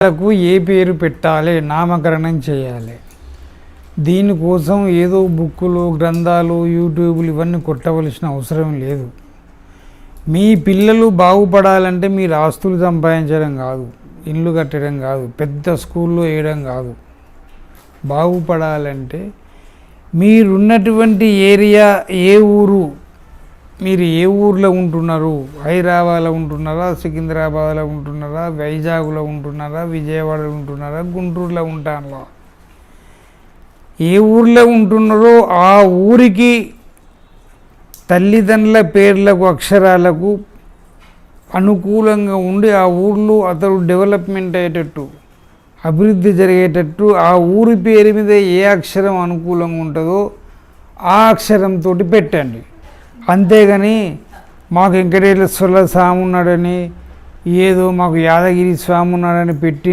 కు ఏ పేరు పెట్టాలి, నామకరణం చేయాలి. దీనికోసం ఏదో బుక్కులు, గ్రంథాలు, యూట్యూబ్లు ఇవన్నీ కొట్టవలసిన అవసరం లేదు. మీ పిల్లలు బాగుపడాలంటే మీరు ఆస్తులు సంపాదించడం కాదు, ఇల్లు కట్టడం కాదు, పెద్ద స్కూల్లో వేయడం కాదు. బాగుపడాలంటే మీరున్నటువంటి ఏరియా ఏ ఊరు, మీరు ఏ ఊర్లో ఉంటున్నారు, హైదరాబాద్లో ఉంటున్నారా, సికింద్రాబాద్లో ఉంటున్నారా, వైజాగ్లో ఉంటున్నారా, విజయవాడలో ఉంటున్నారా, గుంటూరులో ఉంటారా, ఏ ఊర్లో ఉంటున్నారో ఆ ఊరికి తల్లిదండ్రుల పేర్లకు అక్షరాలకు అనుకూలంగా ఉండి ఆ ఊర్లో అతడు డెవలప్మెంట్ అయ్యేటట్టు, అభివృద్ధి జరిగేటట్టు ఆ ఊరి పేరు మీద ఏ అక్షరం అనుకూలంగా ఉంటుందో ఆ అక్షరంతో పెట్టండి. అంతేగాని మాకు వెంకటేశ్వర స్వామి ఉన్నాడని, ఏదో మాకు యాదగిరి స్వామి ఉన్నాడని పెట్టి